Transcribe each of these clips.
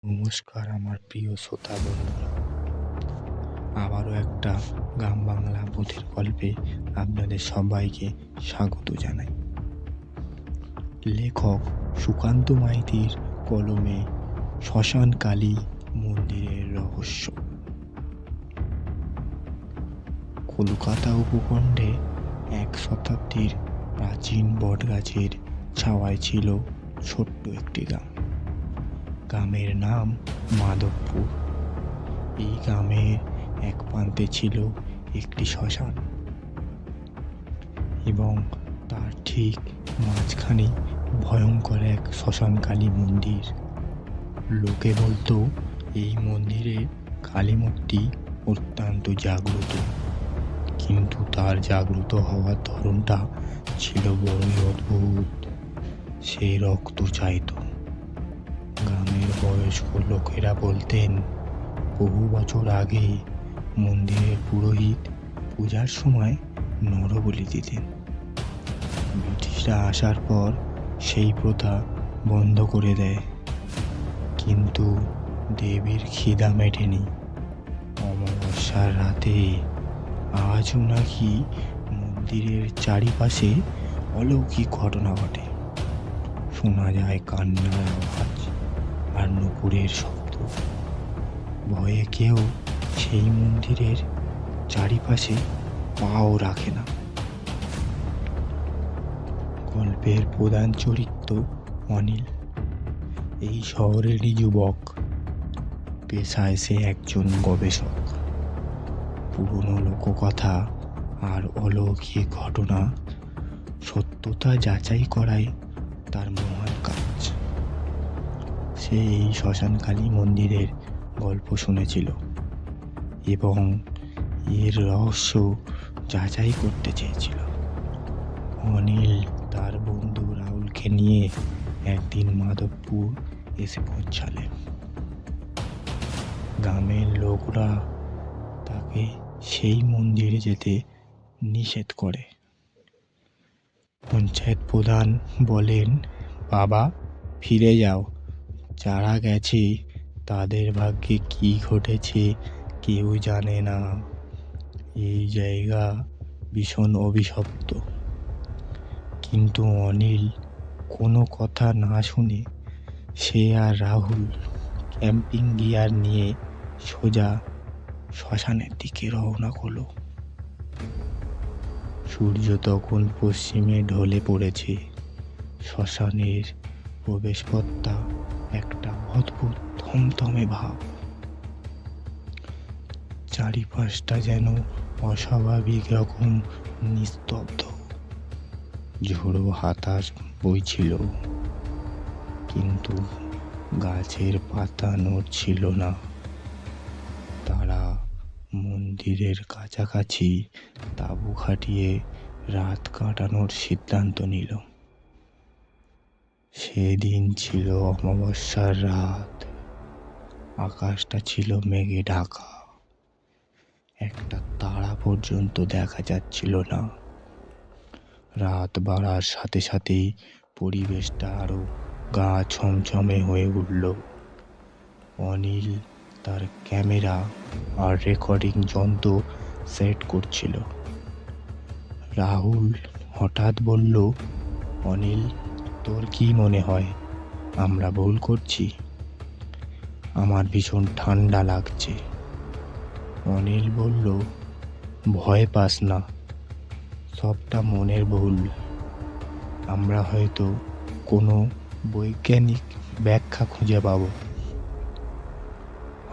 নমস্কার আমার প্রিয় শ্রোতা বন্ধুরা, আবারও একটা গ্রাম বাংলা ভূতের গল্পে আপনাদের সবাইকে স্বাগত জানাই। লেখক সুকান্ত মাইতির কলমে শ্মশান কালী মন্দিরের রহস্য। কলকাতা উপখণ্ডে 1 শতাব্দীর প্রাচীন বটগাছের ছাওয়ায় ছিল ছোট্ট একটি গ্রাম। গ্রামের নাম মাধবপুর। এই গ্রামের এক প্রান্তে ছিল একটি শ্মশান এবং তার ঠিক মাঝখানে ভয়ঙ্কর এক শ্মশানকালী মন্দির। লোকে বলতো এই মন্দিরের কালী মূর্তি অত্যন্ত জাগ্রত, কিন্তু তার জাগ্রত হওয়ার ধরনটা ছিল বড়ই অদ্ভুত। সে রক্ত চাইত। গ্রামের বয়স্ক লোকেরা বলতেন বহু বছর আগে মন্দিরের পুরোহিত পূজার সময় নরবলি দিতেন। ব্রিটিশরা আসার পর সেই প্রথা বন্ধ করে দেয়, কিন্তু দেবীর খিদা মেটেনি। অমাবস্যার রাতে আজও নাকি মন্দিরের চারিপাশে অলৌকিক ঘটনা ঘটে। শোনা যায় কান্নার আওয়াজ আর নুপুরের শব্দ। ভয়ে কেউ সেই মন্দিরের চারিপাশে পাও রাখে না। গল্পের প্রধান চরিত্র অনিল। এই শহরেরই যুবক, পেশায় সে একজন গবেষক। পুরনো লোককথা আর অলৌকিক ঘটনা সত্যতা যাচাই করাই তার মহান কাজ। সে এই শ্মশানকালী মন্দিরের গল্প শুনেছিল এবং এর রহস্য যাচাই করতে চেয়েছিল। অনিল তার বন্ধু রাহুলকে নিয়ে একদিন মাধবপুর এসে পৌঁছালেন। গ্রামের লোকরা তাকে সেই মন্দিরে যেতে নিষেধ করে। পঞ্চায়েত প্রধান বলেন, বাবা ফিরে যাও, যারা গেছে তাদের ভাগ্যে কি ঘটেছে কেউ জানে না। এই জায়গা ভীষণ অভিশপ্ত। কিন্তু অনিল কোনো কথা না শুনে সে আর রাহুল ক্যাম্পিং গিয়ার নিয়ে সোজা শ্মশানের দিকে রওনা হলো। সূর্য তখন পশ্চিমে ঢলে পড়েছে। শ্মশানের প্রবেশপথটা একটা অদ্ভুত থমথমে ভাব। চারিপাশটা যেন অস্বাভাবিক রকম নিস্তব্ধ। ঝোড়ো বাতাস বইছিল, কিন্তু গাছের পাতা নড়ছিল না। তারা মন্দিরের কাছাকাছি তাঁবু খাটিয়ে রাত কাটানোর সিদ্ধান্ত নিল। সেদিন ছিল অমাবস্যার রাত। আকাশটা ছিল মেঘে ঢাকা। একটা তারা পর্যন্ত দেখা যাচ্ছিল না। রাত বাড়ার সাথে সাথেই পরিবেশটা আরো গা ছমছমে হয়ে উঠল। অনিল তার ক্যামেরা আর রেকর্ডিং যন্ত্র সেট করছিল। রাহুল হঠাৎ বলল, অনিল, তোর কি মনে হয় আমরা ভুল করছি? আমার ভীষণ ঠান্ডা লাগছে। অনিল বলল, ভয় পাস না, সবটা মনের ভুল। আমরা হয়তো কোনো বৈজ্ঞানিক ব্যাখ্যা খুঁজে পাব।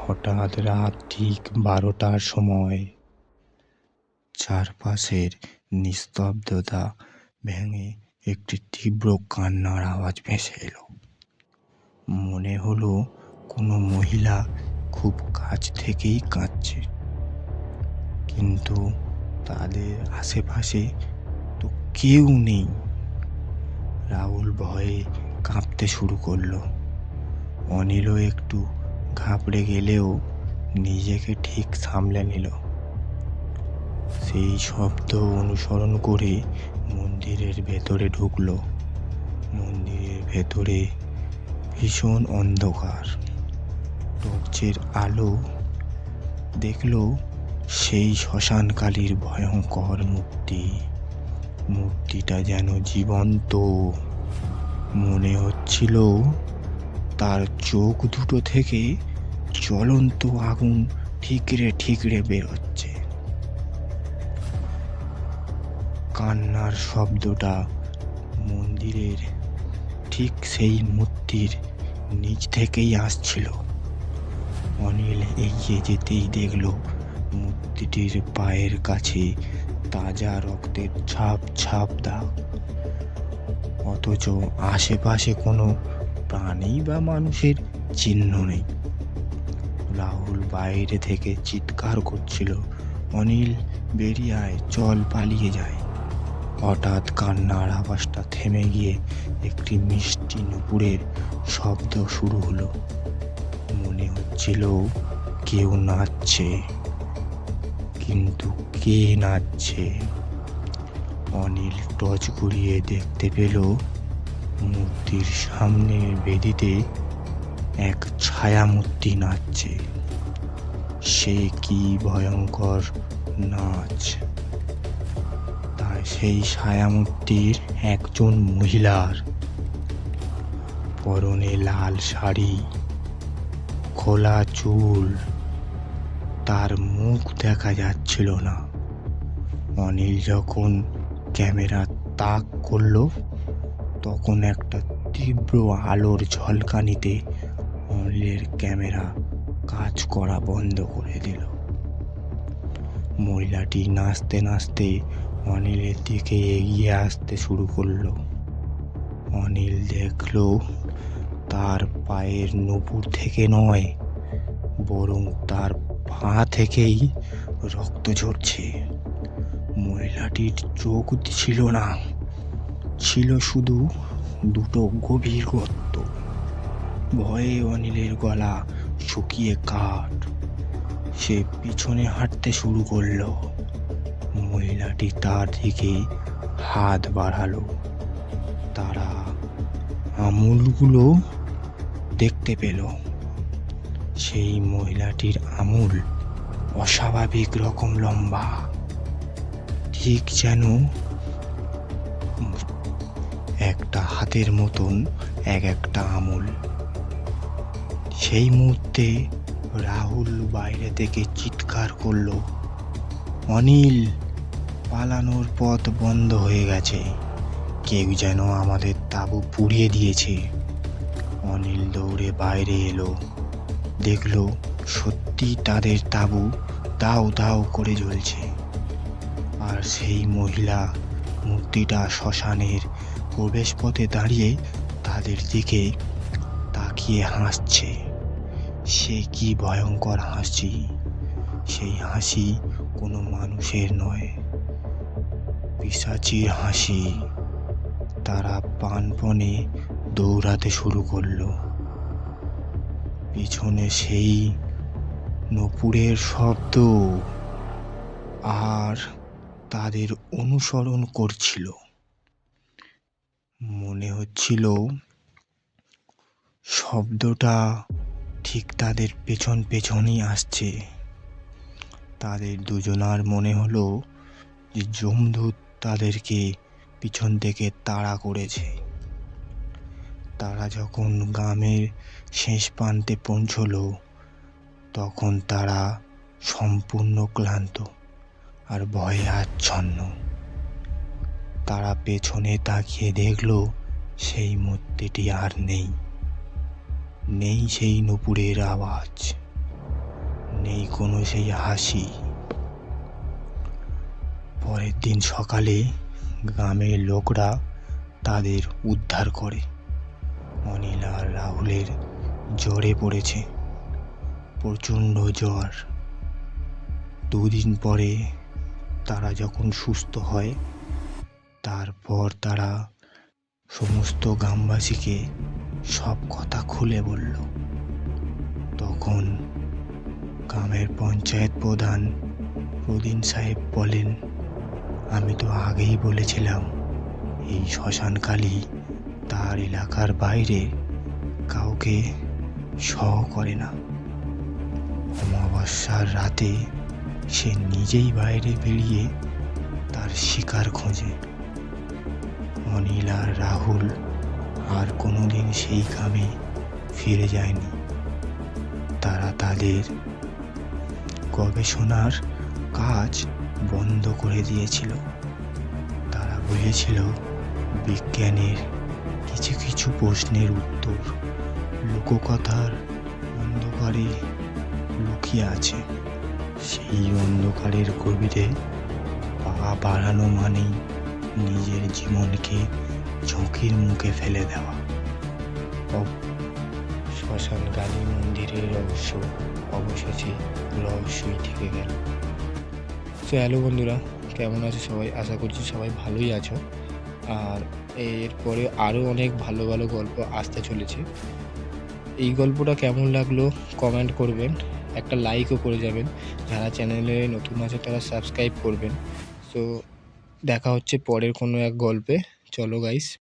হঠাৎ রাত ঠিক 12টার সময় চারপাশের নিস্তব্ধতা ভেঙে একটি তীব্র কান্নার আওয়াজ ভেসে এলো। মনে হলো কোনো মহিলা খুব কাছ থেকেই কাঁদছে, কিন্তু তাদের আশেপাশে তো কেউ নেই। রাহুল ভয়ে কাঁপতে শুরু করলো। অনিলও একটু ঘাবড়ে গেলেও নিজেকে ঠিক সামলে নিল। সেই শব্দ অনুসরণ করে মন্দিরের ভেতরে ঢুকলো। মন্দিরের ভেতরে ভীষণ অন্ধকার। টর্চের আলো দেখল সেই শ্মশানকালীর ভয়ঙ্কর মূর্তিটা যেন জীবন্ত। মনে হচ্ছিল তার চোখ দুটো থেকে জ্বলন্ত আগুন ঠিকরে ঠিকরে বেরোচ্ছে। কান্নার শব্দটা মন্দিরের ঠিক সেই মূর্তির নিচ থেকেই আসছিল। অনিল এগিয়ে যেতেই দেখল মূর্তিটির পায়ের কাছে তাজা রক্তের ছাপ ছাপ দাগ, অথচ আশেপাশে কোনো প্রাণী বা মানুষের চিহ্ন নেই। রাহুল বাইরে থেকে চিৎকার করছিল, অনিল বেরিয়ে আয়, চল পালিয়ে যায়। হঠাৎ কান্নার আওয়াজটা থেমে গিয়ে একটি মিষ্টি নুপুরের শব্দ শুরু হলো। মনে হচ্ছিল কেউ নাচছে, কিন্তু কে নাচছে? অনিল টর্চ ঘুরিয়ে দেখতে পেল মূর্তির সামনের বেদিতে এক ছায়ামূর্তি নাচছে। সে কি ভয়ঙ্কর নাচ! তাই সেই ছায়ামূর্তির একজন মহিলার পরনে লাল শাড়ি, খোলা চুল, তার মুখ দেখা যাচ্ছিল না। অনিল যখন ক্যামেরা তাক করলো তখন একটা তীব্র আলোর ঝলকানিতে অনিলের ক্যামেরা কাজ করা বন্ধ করে দিল। মহিলাটি নাচতে নাচতে অনিলের দিকে এগিয়ে আসতে শুরু করলো। অনিল দেখল তার পায়ের নুপুর থেকে নয়, বরং তার পা থেকেই রক্ত ঝরছে। মহিলাটির চোখ ছিল না, ছিল শুধু দুটো গভীর গর্ত। ভয়ে অনিলের গলা শুকিয়ে কাঠ। সে পিছনে হাঁটতে শুরু করলো। মহিলাটি তার দিকে হাত বাড়ালো। তারা আঙুলগুলো দেখতে পেল। সেই মহিলাটির আঙুল অস্বাভাবিক রকম লম্বা, ঠিক যেন একটা হাতের মতন এক একটা আঙুল। সেই মুহূর্তে রাহুল বাইরে থেকে চিৎকার করলো, অনিল, পালানোর পথ বন্ধ হয়ে গেছে, কেউ যেন আমাদের তাঁবু পুড়িয়ে দিয়েছে। অনিল দৌড়ে বাইরে এলো, দেখলো সত্যি তাদের তাঁবু দাউ দাউ করে জ্বলছে। আর সেই মহিলা মূর্তিটা শ্মশানের প্রবেশপথে দাঁড়িয়ে তাদের দিকে তাকিয়ে হাসছে। সে কি ভয়ঙ্কর হাসি! সেই হাসি কোনো মানুষের নয়, পিশাচির হাসি। তারা প্রাণপণে দৌড়াতে শুরু করলো। পিছনে সেই নূপুরের শব্দ আর তাদের অনুসরণ করছিল। মনে হচ্ছিল শব্দটা ঠিক তাদের পেছন পেছনই আসছে। তাদের দুজনার মনে হলো যে যমদূত তাদেরকে পিছন থেকে তাড়া করেছে। তারা যখন গ্রামের শেষ প্রান্তে পৌঁছলো তখন তারা সম্পূর্ণ ক্লান্ত আর ভয়ে আচ্ছন্ন। তারা পেছনে তাকিয়ে দেখলো সেই মূর্তিটি আর নেই। নেই সেই নূপুরের আওয়াজ, নেই কোনো সেই হাসি। পরের দিন সকালে গ্রামের লোকরা তাদের উদ্ধার করে। অনিল আর রাহুলের জ্বরে পড়েছে, প্রচণ্ড জ্বর। দুদিন পরে তারা যখন সুস্থ হয় তারপর তারা সমস্ত গ্রামবাসীকে সব কথা খুলে বলল। তখন গ্রামের পঞ্চায়েত প্রধান প্রদীন সাহেব বলেন, আমি তো আগেই বলেছিলাম এই শ্মশানকালী তার এলাকার বাইরে কাউকে সহ করে না। অমাবস্যার রাতে সে নিজেই বাইরে বেরিয়ে তার শিকার খোঁজে। অনিল আর রাহুল আর কোনোদিন সেই গ্রামে ফিরে যায়নি। তারা তাদের গবেষণার কাজ বন্ধ করে দিয়েছিল। তারা বলেছিল বিজ্ঞানের কিছু কিছু প্রশ্নের উত্তর লোককথার অন্ধকারে লুকিয়ে আছে। সেই অন্ধকারের গভীরে পা বাড়ানো মানেই নিজের জীবনকে ঝুঁকির মুখে ফেলে দেওয়া। শ্মশান কালী মন্দিরের রহস্য অবশেষে রহস্যই থেকে গেল। তো হ্যালো বন্ধুরা, কেমন আছো সবাই? আশা করছি সবাই ভালোই আছো। আর এরপরে আরও অনেক ভালো ভালো গল্প আসতে চলেছে। এই গল্পটা কেমন লাগলো কমেন্ট করবেন, একটা লাইকও করে যাবেন। যারা চ্যানেলে নতুন আছে তারা সাবস্ক্রাইব করবেন। তো দেখা হচ্ছে পরের কোনো এক গল্পে। চলো গাইস।